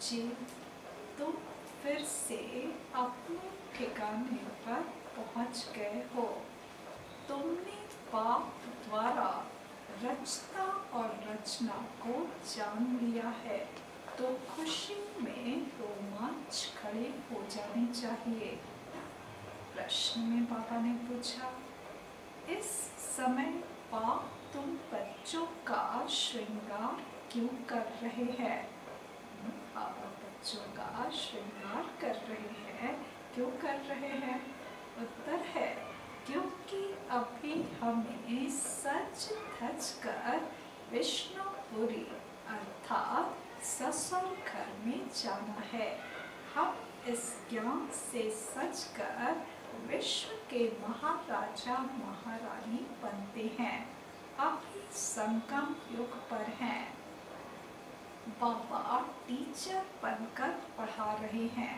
जी, तुम फिर से अपने ठिकाने पर पहुंच गए हो। तुमने पाप द्वारा रचता और रचना को जान लिया है, तो खुशी में रोमांच खड़े हो जाने चाहिए। प्रश्न में बाबा ने पूछा, इस समय पाप तुम बच्चों का श्रृंगार क्यों कर रहे हैं? बाबा बच्चों का श्रृंगार कर रहे हैं, क्यों कर रहे हैं? उत्तर है, क्योंकि अभी हमें सज धज कर विष्णुपुरी अर्थात ससुर घर में जाना है। हम इस ज्ञान से सज कर विश्व के महाराजा महारानी बनते हैं। अभी संगम युग पर हैं। बाबा टीचर बनकर पढ़ा रहे हैं,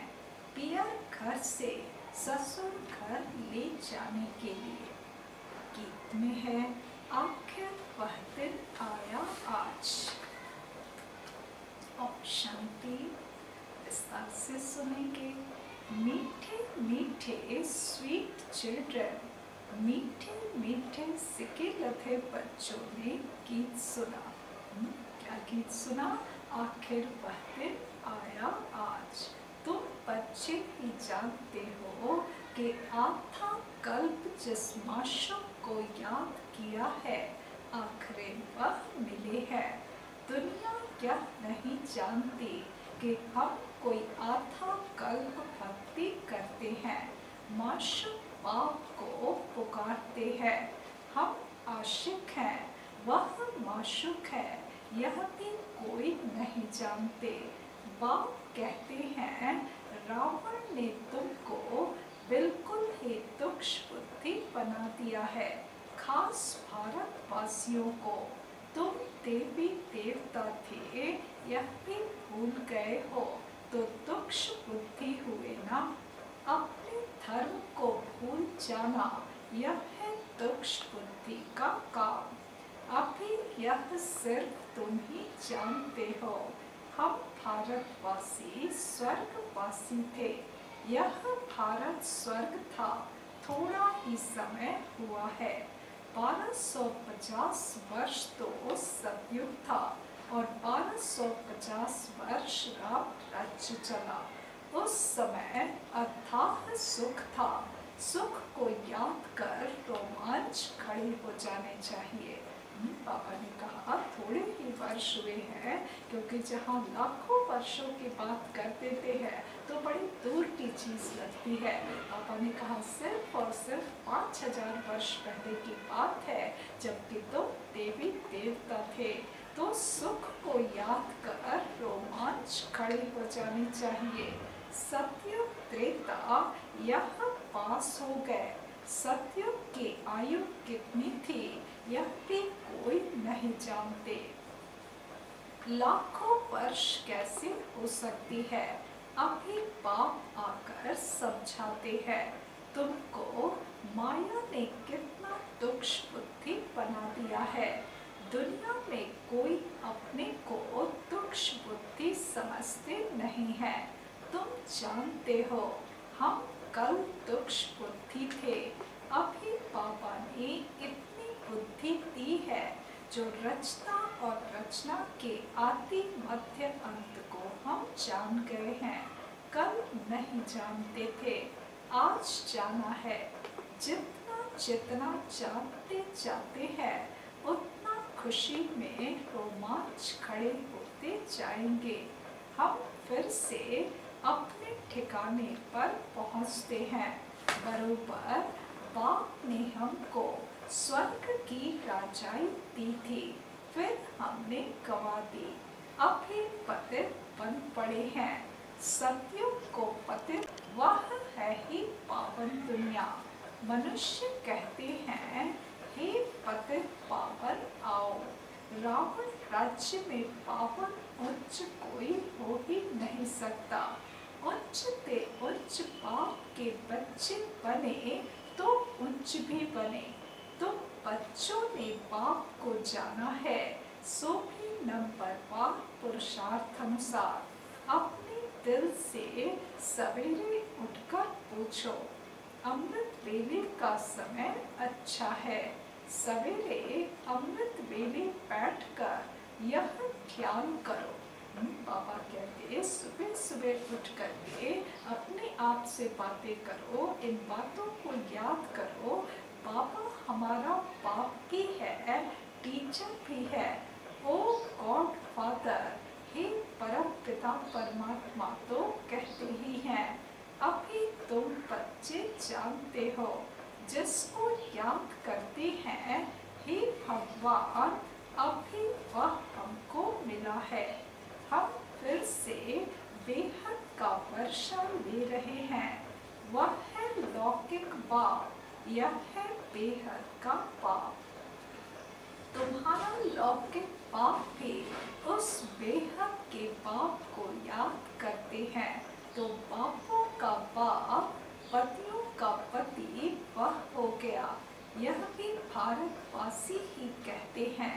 पियर घर से ससुर घर ले जाने के लिए। गीत में है, आखिर वह दिन आया आज। ओम शांति। विस्तार से सुनेंगे। मीठे मीठे स्वीट चिल्ड्रन, मीठे मीठे सिके लथे बच्चों ने गीत सुना। क्या गीत सुना? आखिर वह दिन आया आज। तुम बच्चे ही जानते हो कि आधा कल्प जिस माशूक को याद किया है, आखिर वह मिले है। दुनिया क्या नहीं जानती कि हम कोई आधा कल्प भक्ति करते हैं, माशूक बाप को पुकारते हैं। हम आशिक हैं, वह माशूक है, यह भी कोई नहीं जानते। बाप कहते हैं, रावण ने तुमको बिल्कुल ही तुच्छ बुद्धि बना दिया है, खास भारतवासियों को। तुम देवी देवता थे, यह भी भूल गए हो, तो तुच्छ बुद्धि हुए ना। अपने धर्म को भूल जाना, यह है तुच्छ बुद्धि का काम। अभी यह सिर्फ तुम ही जानते हो। हम भारतवासी स्वर्गवासी थे। यह भारत स्वर्ग था, थोड़ा ही समय हुआ है। 1250 वर्ष तो सतयुग था और 1250 वर्ष राम राज्य चला। उस समय अथाह सुख था। सुख को याद कर रोमांच खड़े हो जाने चाहिए। बाबा ने कहा, थोड़े ही वर्ष हुए हैं, क्योंकि जहाँ लाखों वर्षों की बात कर देते हैं तो बड़ी दूर की चीज लगती है। बाबा ने कहा, सिर्फ और सिर्फ 5000 वर्ष पहले की बात है, जबकि तुम देवी देवता थे। तो सुख को याद कर रोमांच खड़े हो जाने चाहिए। सतयुग त्रेता यह पास हो गए। सतयुग की आयु कितनी थी, यह भी कोई नहीं जानते। लाखों वर्ष कैसे हो सकती है, अभी बाप आकर समझाते हैं। तुमको माया ने कितना तुच्छ बुद्धि बना दिया है। दुनिया में कोई अपने को तुच्छ बुद्धि समझते नहीं है। तुम जानते हो, हम कल तुच्छ बुद्धि थे। अभी बाबा ने इतनी बुद्धि दी है, जो रचना और रचना के आदि मध्य अंत को हम जान गए हैं। कल नहीं जानते थे, आज जाना है। जितना जितना जानते जाते हैं, उतना खुशी में रोमांच खड़े होते जाएंगे। हम फिर से अपने ठिकाने पर पहुंचते हैं। बरोबर बाप ने हमको स्वर्ग की राजाई दी थी, फिर हमने गवा दी। अभी पतित बन पड़े हैं। सतयुग को पतित वह है ही पावन दुनिया। मनुष्य कहते हैं, हे पतित पावन आओ। रावण राज्य में पावन उच्च कोई हो ही नहीं सकता। उच्च ते उच्च बाप के बच्चे बने तो उच्च भी बने। तुम बच्चों ने बाप को जाना है, सो भी नंबरवार पुरुषार्थ अनुसार। अपने दिल से सवेरे उठकर पूछो, अमृत वेले का समय अच्छा है। सवेरे अमृत वेले बैठकर यह ध्यान करो। बाबा कहते सुबह सुबह उठ करके अपने आप से बातें करो, इन बातों को याद करो। बाबा हमारा बाप भी है, टीचर भी है। ओ गॉड फादर, हे परम पिता परमात्मा तो कहते ही हैं। अभी तुम बच्चे जानते हो, जिसको याद करते हैं, हे भगवान अभी वह हमको मिला है। हम फिर से बेहद का वर्षा ले रहे हैं। वह है लौकिक बाप, यह है बेहद का बाप। तुम्हारा लौकिक बाप भी उस बेहद के बाप को याद करते हैं। तो बापों का बाप, पतियों का पति वह हो गया। यह भी भारतवासी ही कहते हैं,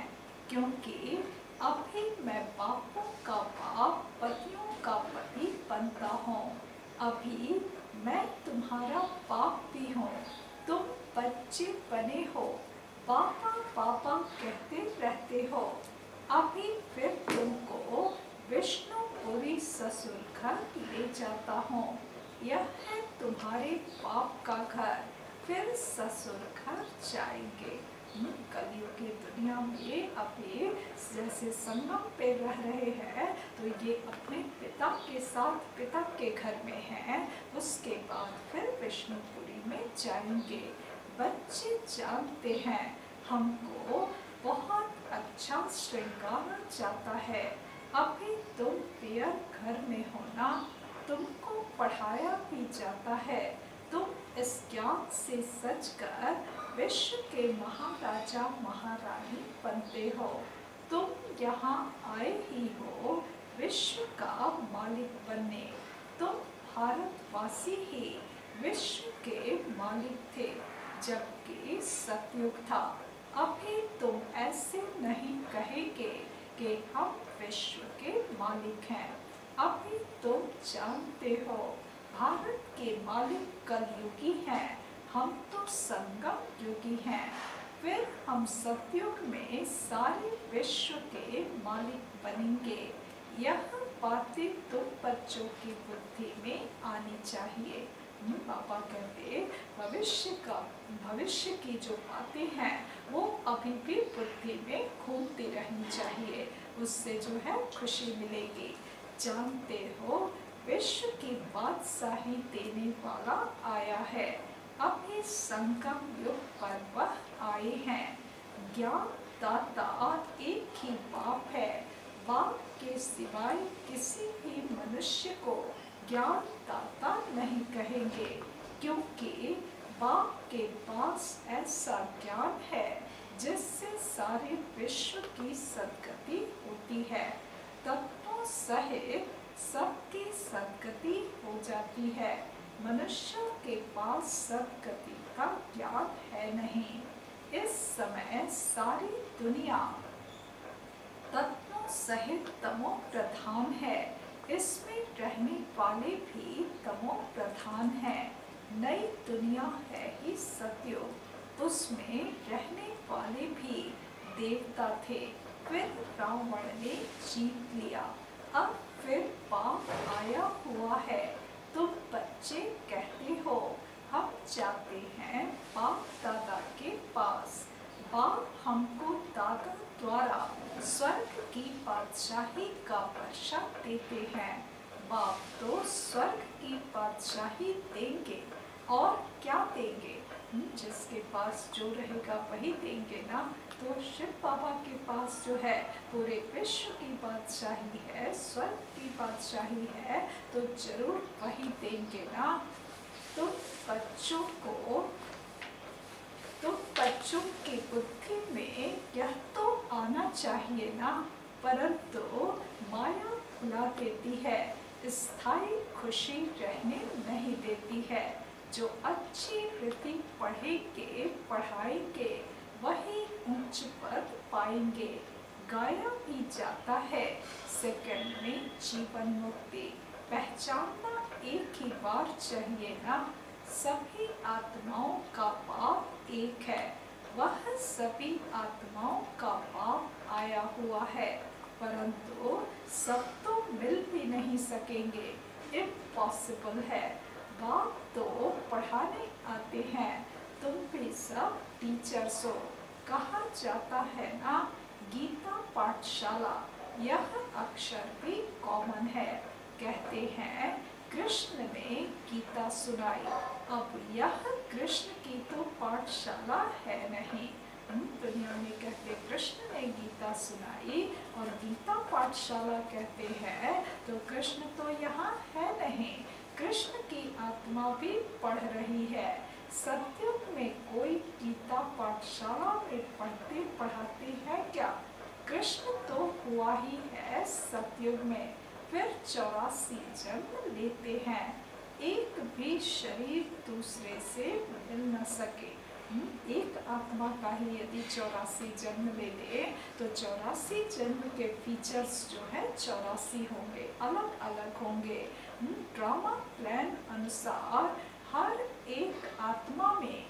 क्योंकि अभी मैं बापों का बाप, पतियों का पति बनता हूँ। अभी मैं तुम्हारा बाप भी हूँ। तुम बच्चे बने हो, पापा पापा कहते रहते हो। अभी फिर तुमको विष्णुपुरी ससुर घर ले जाता हूँ। यह है तुम्हारे बाप का घर, फिर ससुर घर जाएंगे। कलयुग की दुनिया में अभी जैसे संगम पे रह रहे हैं, तो ये अपने पिता के साथ पिता के घर में हैं। उसके बाद फिर विष्णुपुरी में जाएंगे। बच्चे जानते हैं हमको बहुत अच्छा श्रृंगारा जाता है। अभी तुम पियर घर में हो ना, तुमको पढ़ाया भी जाता है। तुम इस ज्ञान से सजकर विश्व के महाराजा महारानी बनते हो। तुम यहाँ आए ही हो विश्व का मालिक बनने। तुम भारतवासी ही विश्व के मालिक थे जबकि सतयुग था। अभी तुम ऐसे नहीं कहेंगे कि हम विश्व के मालिक हैं। अभी तुम जानते हो भारत के मालिक कलयुगी हैं, हम तो संगम युगी हैं। फिर हम सतयुग में सारे विश्व के मालिक बनेंगे। यह बातें तुम बच्चों की बुद्धि में आनी चाहिए। पापा कहते भविष्य की जो बातें हैं वो अभी भी बुद्धि में घूमती रहनी चाहिए। उससे जो है खुशी मिलेगी। जानते हो विश्व की बादशाही देने वाला आया है। अभी संगम युग पर वह आए हैं। ज्ञान दाता एक ही बाप है। बाप के सिवाय किसी भी मनुष्य को ज्ञान दाता नहीं कहेंगे, क्योंकि बाप के पास ऐसा ज्ञान है जिससे सारे विश्व की सद्गति होती है। तत्वों सहित सबकी सद्गति हो जाती है। मनुष्यों के पास सद्गति का ज्ञान है नहीं। इस समय सारी दुनिया तत्वों सहित तमो प्रधान है। इसमें रहने वाले भी तमो प्रधान हैं। नई दुनिया है ही सतयुग, उसमें रहने वाले भी देवता थे। फिर रावण ने जीत लिया। अब फिर पाप आया हुआ है। तुम बच्चे कहते हो हम जाते हैं बाप दादा के पास। बाप हमको दादा द्वारा स्वर्ग की बादशाही का वर्षा देते हैं। बाप तो स्वर्ग की बादशाही देंगे, और क्या देंगे? जिसके पास जो रहेगा वही देंगे ना। तो शिव बाबा के पास जो है पूरे विश्व की बादशाही है, स्वर्ग की बादशाही है, तो जरूर वही देंगे ना। तो बच्चों की बुद्धि में यह तो आना चाहिए ना, परंतु माया भुला देती है, स्थायी खुशी रहने नहीं देती है। जो अच्छी रीति पढ़ेंगे पढ़ाएंगे वही उच्च पद पाएंगे। गाया भी जाता है। सेकंड में जीवन मुक्ति पहचानना एक ही बार चाहिए ना। सभी आत्माओं का पाप एक है, वह सभी आत्माओं का पाप आया हुआ है, परंतु सब तो मिल भी नहीं सकेंगे, इम्पॉसिबल है। बाप तो पढ़ाने आते हैं, तुम भी सब टीचर्स हो। कहा जाता है ना, गीता पाठशाला, यह अक्षर भी कॉमन है। कहते हैं कृष्ण ने गीता सुनाई, अब यह कृष्ण की तो पाठशाला है नहीं। दुनिया में कहते कृष्ण ने गीता सुनाई और गीता पाठशाला कहते हैं, तो कृष्ण तो यहाँ है नहीं। कृष्ण की आत्मा भी पढ़ रही है। सतयुग में कोई गीता पाठशाला में पढ़ते पढ़ाते हैं क्या? कृष्ण तो हुआ ही है सतयुग में, फिर 84 जन्म लेते हैं, एक भी शरीर दूसरे से मिल न सके। एक आत्मा का ही यदि 84 जन्म ले ले तो 84 जन्म के फीचर्स जो है 84 होंगे, अलग अलग होंगे। ड्रामा प्लान अनुसार हर एक आत्मा में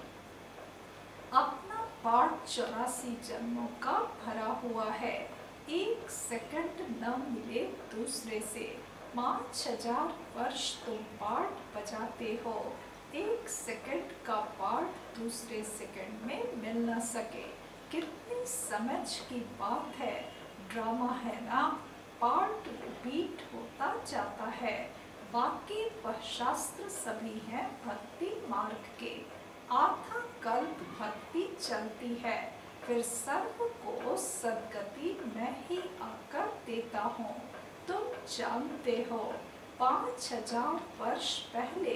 अपना पार्ट 84 जन्मों का भरा हुआ है। एक सेकंड न मिले दूसरे से। 5000 वर्ष तुम पार्ट बजाते हो, एक सेकंड का पार्ट दूसरे सेकंड में मिल न सके। कितनी समझ की बात है। ड्रामा है ना, पार्ट रिपीट होता जाता है। बाकी वह शास्त्र सभी हैं भक्ति मार्ग के। आधा कल्प भक्ति चलती है, फिर सर्व को सद्गति मैं ही आकर देता हूँ। तुम जानते हो 5000 वर्ष पहले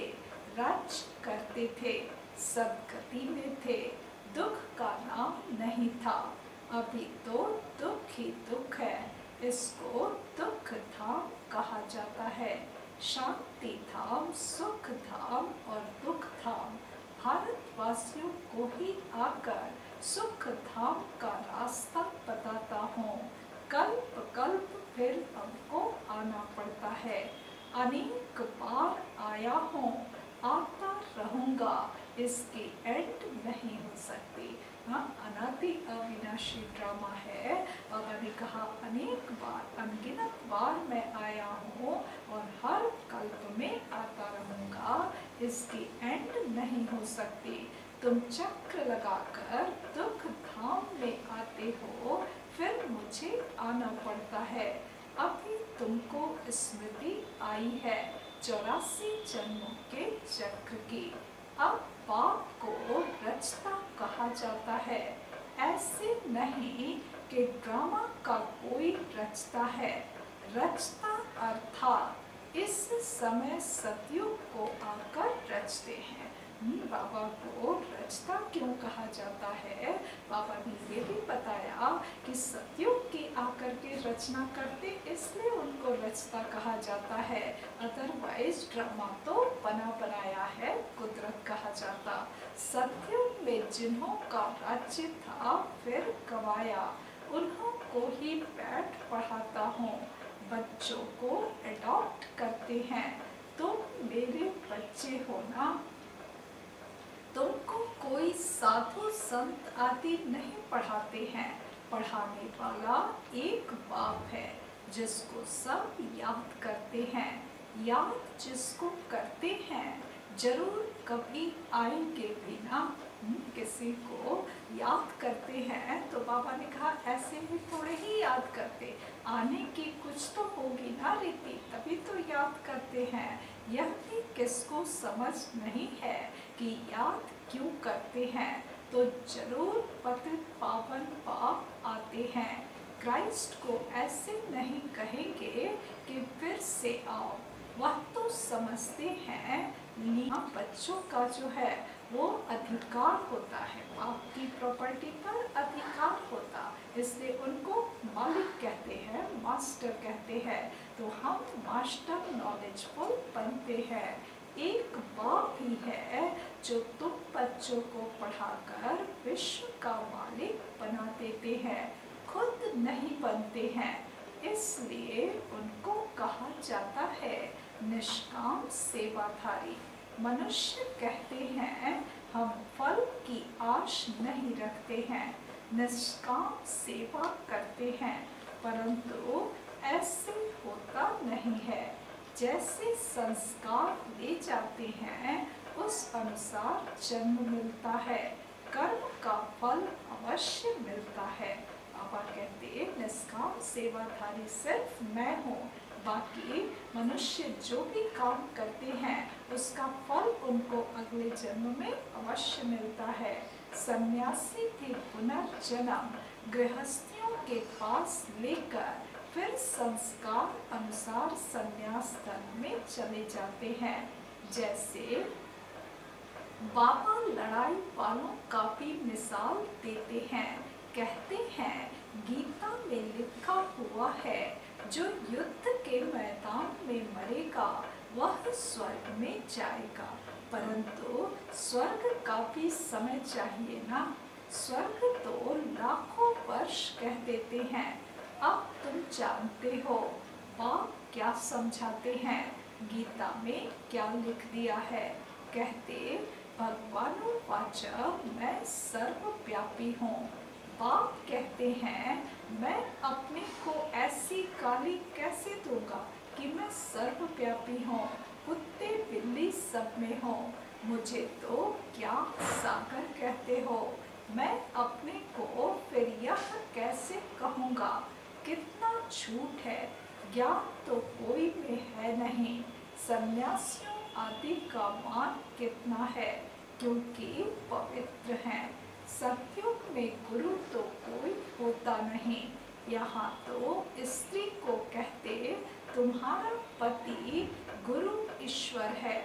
राज्य करते थे, सद्गति में थे, दुख का नाम नहीं था। अभी तो दुख ही दुख है, इसको दुख धाम कहा जाता है। शांति धाम, सुख धाम और दुख धाम भारतवासियों को ही आकर सुख धाम का रास्ता बताता हूँ। कल्प कल्प फिर हमको आना पड़ता है, अनेक बार आया हूँ, आता रहूँगा, इसकी एंड नहीं हो सकती। हाँ, अनादि अविनाशी ड्रामा है। बाबा ने कहा अनेक बार, अनगिनत बार मैं आया हूँ और हर कल्प में आता रहूँगा, इसकी एंड नहीं हो सकती। तुम चक्र लगाकर दुख धाम में आते हो, फिर मुझे आना पड़ता है। अभी तुमको स्मृति आई है 84 जन्मों के चक्र की। अब पाप को रचता कहा जाता है, ऐसे नहीं कि ड्रामा का कोई रचता है। रचता अर्थात इस समय सतयुग को आकर रचते हैं। बाबा को रचता क्यों कहा जाता है? बाबा ने ये भी बताया कि सतयुग की आकर के रचना करते, इसलिए उनको रचता कहा जाता है। अदरवाइज ड्रामा तो बना बनाया है, कुदरत कहा जाता। सतयुग में जिन्हों का राज्य था फिर गवाया, उन्हों को ही बैठ पढ़ाता हूँ। बच्चों को अडॉप्ट करते हैं, तुम मेरे बच्चे हो ना। तुमको कोई साधु संत आदि नहीं पढ़ाते हैं, पढ़ाने वाला एक बाप है जिसको सब याद करते हैं। याद जिसको करते हैं जरूर कभी आएंगे भी ना। किसी को याद करते हैं तो बाबा ने कहा ऐसे भी थोड़े ही याद करते, आने की कुछ तो होगी ना रीति, तभी तो याद करते हैं। यह भी किसको समझ नहीं है कि याद क्यों करते हैं, तो जरूर पतित पावन पाप आते हैं। क्राइस्ट को ऐसे नहीं कहेंगे कि फिर से आओ, वह तो समझते हैं बच्चों का जो है वो अधिकार होता है, बाप की प्रॉपर्टी पर अधिकार होता, इसलिए उनको मालिक कहते हैं, मास्टर कहते हैं। तो हम मास्टर नॉलेजफुल बनते हैं। एक बाप ही है जो तुम बच्चों को पढ़ाकर विश्व का मालिक बना देते हैं। खुद नहीं बनते हैं, इसलिए उनको कहा जाता है निष्काम सेवाधारी। मनुष्य कहते हैं हम फल की आश नहीं रखते हैं, निष्काम सेवा करते हैं, परंतु ऐसे होता नहीं है। जैसे संस्कार ले जाते हैं उस अनुसार जन्म मिलता है, कर्म का फल अवश्य मिलता है। पापा कहते हैं निष्काम सेवाधारी सिर्फ मैं हूँ, बाकी मनुष्य जो भी काम करते हैं उसका फल उनको अगले जन्म में अवश्य मिलता है। सन्यासी भी पुनर्जन्म गृहस्थियों के पास लेकर फिर संस्कार अनुसार संन्यास धर्म में चले जाते हैं। जैसे बाबा लड़ाई वालों का भी मिसाल देते हैं, कहते हैं गीता में लिखा हुआ है जो युद्ध के मैदान में मरेगा वह स्वर्ग में जाएगा, परंतु स्वर्ग का भी समय चाहिए ना। स्वर्ग तो लाखों वर्ष कह देते हैं। अब तुम जानते हो बाप क्या समझाते हैं, गीता में क्या लिख दिया है। कहते भगवानुवाच मैं सर्वव्यापी हूँ। बाप कहते हैं मैं अपने को ऐसी गाली कैसे दूंगा कि मैं सर्वव्यापी हूँ, कुत्ते बिल्ली सब में हूँ, मुझे तो क्या सागर कहते हो। मैं अपने को फिर यह कैसे कहूँगा, कितना झूठ है, ज्ञान तो कोई में है नहीं। सन्यासियों आदि का मान कितना है, क्योंकि पवित्र हैं। सत्युग में गुरु तो कोई होता नहीं। यहाँ तो स्त्री को कहते तुम्हारा पति गुरु ईश्वर है,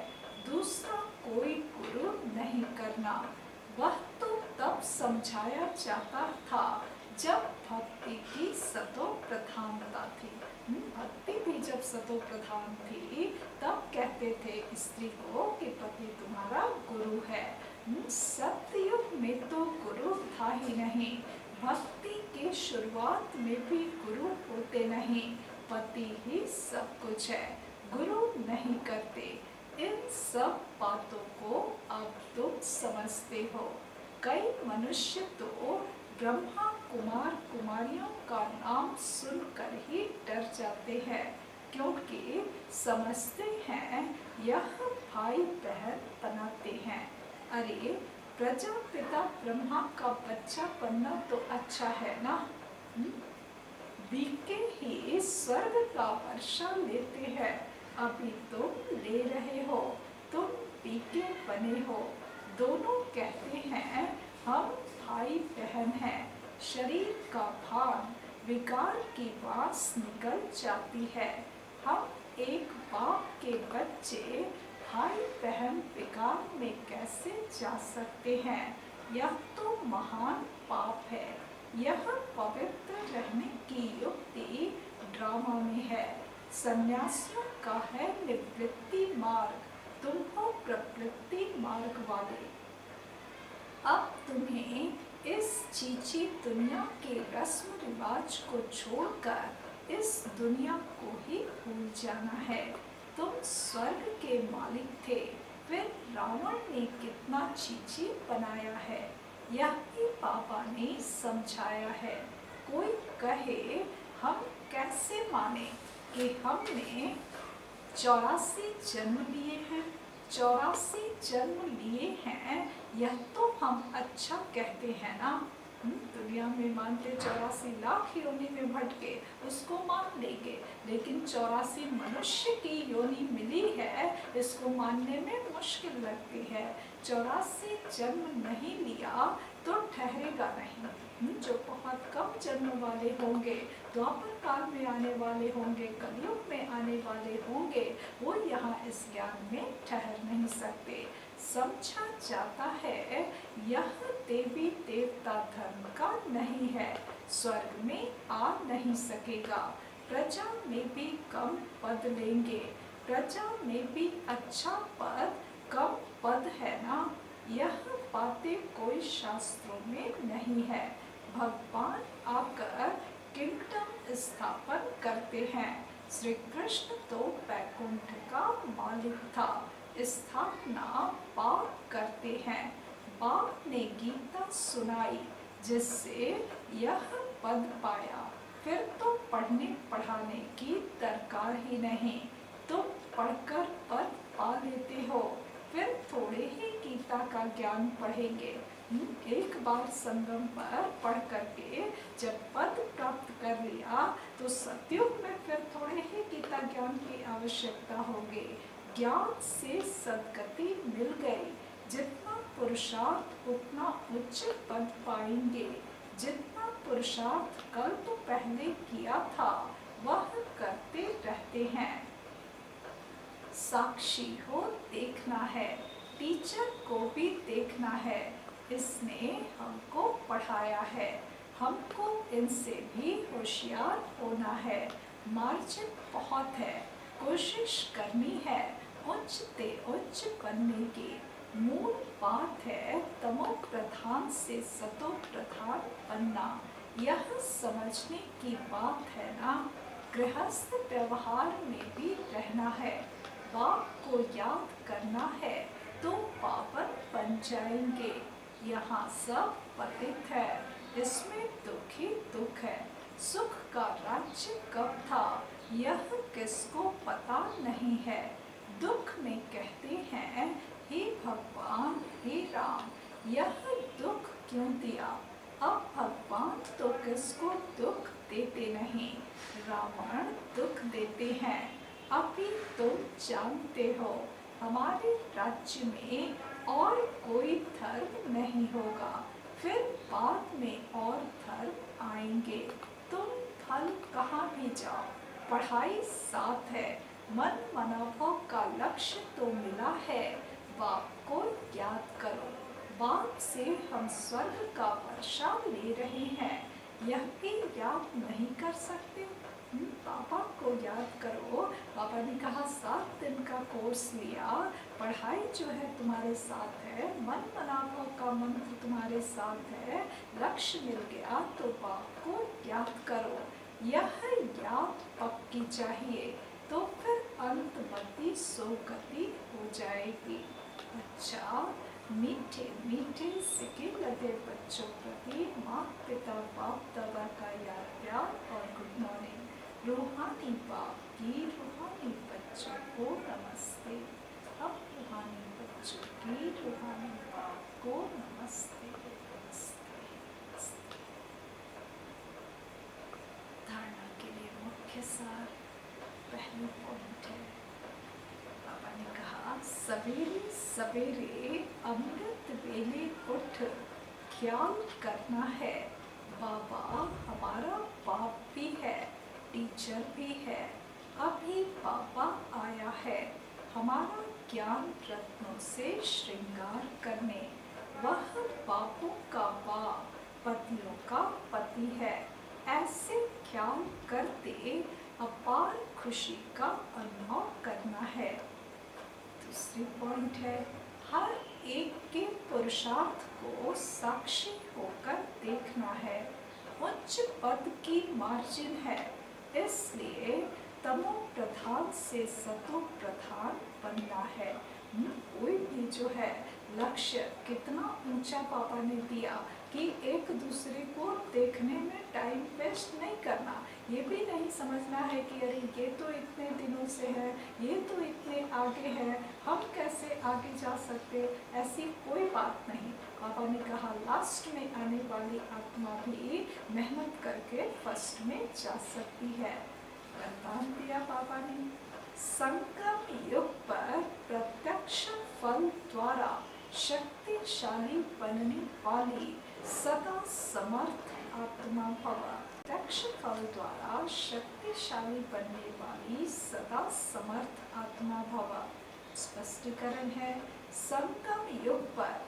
दूसरा कोई गुरु नहीं करना। वह तो तब समझाया जाता था जब भक्ति की सतो प्रधानता थी। भक्ति भी जब सतो प्रधान थी तब कहते थे स्त्री को कि पति तुम्हारा गुरु है। सतयुग में तो गुरु था ही नहीं, भक्ति के शुरुआत में भी गुरु होते नहीं, पति ही सब कुछ है, गुरु नहीं करते। इन सब बातों को अब तुम समझते हो। कई मनुष्य तो ब्रह्मा कुमार कुमारियों का नाम सुनकर ही डर जाते हैं, क्योंकि समझते हैं यह भाई बहन बनाते हैं। अरे प्रजापिता ब्रह्मा का बच्चा बनना तो अच्छा है ना। बीके ही स्वर्ग का वर्षा लेते हैं, अभी तुम ले रहे हो, तुम बीके बने हो। दोनों कहते हैं हम भाई बहन हैं। शरीर का भान विकार की वास निकल जाती है। हम एक बाप के बच्चे भाई बहन विकार में कैसे जा सकते हैं, यह तो महान पाप है। यह पवित्र रहने की युक्ति ड्रामा में है। सन्यासियों का है निवृत्ति मार्ग, तुम हो प्रवृत्ति मार्ग वाले। अब तुम्हें इस चीची दुनिया के रस्म रिवाज को छोड़कर इस दुनिया को ही भूल जाना है। तुम स्वर्ग के मालिक थे, फिर रावण ने कितना चीची बनाया है, यह भी बाबा ने समझाया है। कोई कहे हम कैसे माने कि हमने 84 जन्म लिए हैं, 84 जन्म लिए हैं, यह तो हम अच्छा कहते हैं ना। दुनिया में मानते 84 लाख योनि में भटके, उसको मान लेंगे, लेकिन 84 मनुष्य की योनि मिली है, इसको मानने में मुश्किल लगती है। 84 जन्म नहीं लिया तो ठहरेगा नहीं। जो बहुत कम जन्म वाले होंगे, द्वापर काल में आने वाले होंगे, कलयुग में आने वाले होंगे, वो यहाँ इस ज्ञान में ठहर नहीं सकते। समझा जाता है यह देवी देवता धर्म का नहीं है, स्वर्ग में आ नहीं सकेगा। प्रजा में भी कम पद लेंगे, प्रजा में भी अच्छा पद कम पद है ना। यह बातें कोई शास्त्रों में नहीं है। भगवान आकर किंगडम स्थापन करते हैं। श्री कृष्ण तो वैकुंठ का मालिक था, स्थापना बाप करते हैं। बाप ने गीता सुनाई जिससे यह पद पाया, फिर तो पढ़ने पढ़ाने की दरकार ही नहीं। तुम पढ़कर पद पा लेते हो, फिर थोड़े ही गीता का ज्ञान पढ़ेंगे। एक बार संगम पर पढ़ करके जब पद प्राप्त कर लिया तो सतयुग में फिर थोड़े ही गीता ज्ञान की आवश्यकता होगी। ज्ञान से सद्गति मिल गई। जितना पुरुषार्थ उतना उच्च पद पाएंगे। जितना पुरुषार्थ कल्प पहले किया था वह करते रहते हैं। साक्षी हो देखना है, टीचर को भी देखना है। इसने हमको पढ़ाया है, हमको इनसे भी होशियार होना है। मार्जिन बहुत है, कोशिश करनी है उच्च से उच्च बनने की। मूल बात है तमो प्रधान से सतो प्रधान बनना। यह समझने की बात है ना। गृहस्थ व्यवहार में भी रहना है, बाप को याद करना है तो पावन बन जाएंगे। यहाँ सब पतित है, इसमें दुख ही दुख है। सुख का राज्य कब था यह किसको पता नहीं है। दुख में कहते हैं हे भगवान हे राम, यह दुख क्यों दिया। अब भगवान तो किसको दुख देते नहीं, रावण दुख देते हैं। अभी तुम जानते हो हमारे राज्य में और कोई धर्म नहीं होगा, फिर बाद में और धर्म आएंगे। तुम फल कहाँ भी जाओ, पढ़ाई साथ है। मन मनाभव का लक्ष्य तो मिला है, बाप को याद करो। बाप से हम स्वर्ग का वर्षा ले रहे हैं, यह भी याद नहीं कर सकते। पापा को याद करो। पापा ने कहा 7 दिन का कोर्स लिया, पढ़ाई जो है तुम्हारे साथ है, मन मनाभव का मंत्र तुम्हारे साथ है, लक्ष्य मिल गया तो बाप को याद करो। यह याद पक्की चाहिए तो फिर अंतमति सोगति हो जाएगी। अच्छा, मीठे मीठे सिके लगे बच्चों प्रति माँ पिता बाप दादा का याद प्यार और गुड मॉर्निंग। रूहानी बाप की रूहानी बच्चों को नमस्ते। अब रूहानी बच्चों की रूहानी बाप को नमस्ते नमस्ते नमस्ते। धारणा के लिए मुख्य सार पहली पॉइंट है, पापा ने कहा सवेरे सवेरे अमृत वेले उठ ख्याल करना है। बाबा हमारा बाप भी है, टीचर भी है। अभी पापा आया है हमारा ज्ञान रत्नों से श्रृंगार करने। वह बापों का बाप, पतियों का पति है। ऐसे ख्याल करते अपार खुशी का अनुभव करना है। दूसरी पॉइंट है, हर एक के पुरुषार्थ को साक्षी होकर देखना है। उच्च पद की मार्जिन है, इसलिए तमो प्रधान से सतो प्रधान बनना है। कोई भी जो है लक्ष्य कितना ऊंचा पापा ने दिया कि एक दूसरे को देखने में टाइम वेस्ट नहीं करना। ये भी नहीं समझना है कि अरे ये तो इतने दिनों से है, ये तो इतने आगे है, हम कैसे आगे जा सकते, ऐसी कोई बात नहीं। पापा ने कहा लास्ट में आने वाली आत्मा भी मेहनत करके फर्स्ट में जा सकती है। वरदान दिया पापा ने, संगम युग पर प्रत्यक्ष फल द्वारा शक्तिशाली बनने वाली सदा समर्थ आत्मा भव। प्रत्यक्ष फल द्वारा शक्तिशाली बनने वाली सदा समर्थ आत्मा भव। स्पष्टीकरण है, संगम युग पर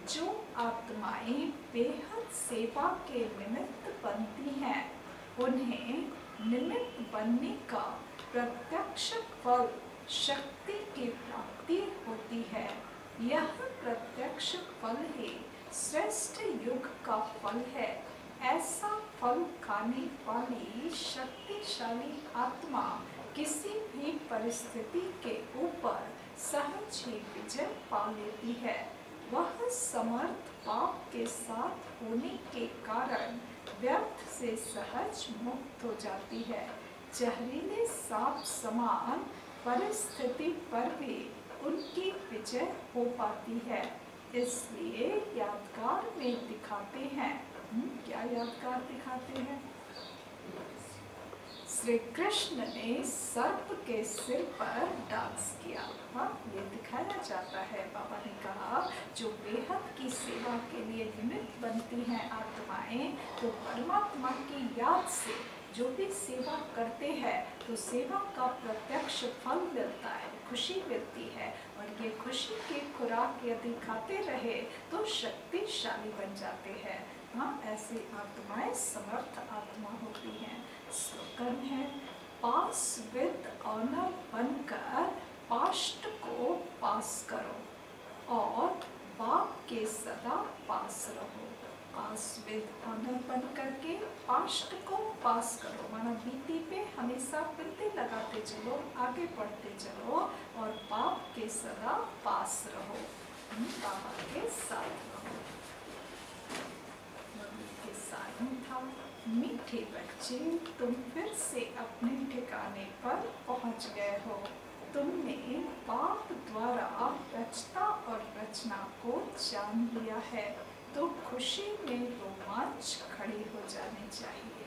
जो आत्माएं बेहद सेवा के निमित्त बनती हैं, उन्हें निमित्त बनने का प्रत्यक्ष फल शक्ति की प्राप्ति होती है। यह प्रत्यक्ष फल ही श्रेष्ठ युग का फल है। ऐसा फल खाने वाली शक्तिशाली आत्मा किसी भी परिस्थिति के ऊपर सहज ही विजय पा लेती है। वह समर्थ पाप के साथ होने के कारण व्यर्थ से सहज मुक्त हो जाती है। जहरीले सांप समान परिस्थिति पर भी उनकी विजय हो पाती है। इसलिए यादगार में दिखाते हैं। क्या यादगार दिखाते हैं? श्री कृष्ण ने सर्प के सिर पर डांस किया। हाँ, ये दिखाया जाता है। बाबा ने कहा जो बेहद की सेवा के लिए निमित्त बनती हैं आत्माएं, तो परमात्मा की याद से जो भी सेवा करते हैं तो सेवा का प्रत्यक्ष फल मिलता है, खुशी मिलती है। और ये खुशी की खुराक यदि खाते रहे तो शक्तिशाली बन जाते हैं। हाँ, ऐसी आत्माएं समर्थ आत्मा होती हैं। स्लोगन है, पास विद ऑनर बनकर पास्ट को पास करो और बाप के सदा पास रहो। पास विद ऑनर बन करके पास्ट को पास करो, माना बीती पे हमेशा बिंदी लगाते चलो, आगे बढ़ते चलो और बाप के सदा पास रहो, बाबा के साथ रहो। के साथ था, मीठे बच्चे तुम फिर से अपने ठिकाने पर पहुंच गए हो। तुमने बाप द्वारा रचना और रचना को जान लिया है, तो खुशी में रोमांच खड़े हो जाने चाहिए।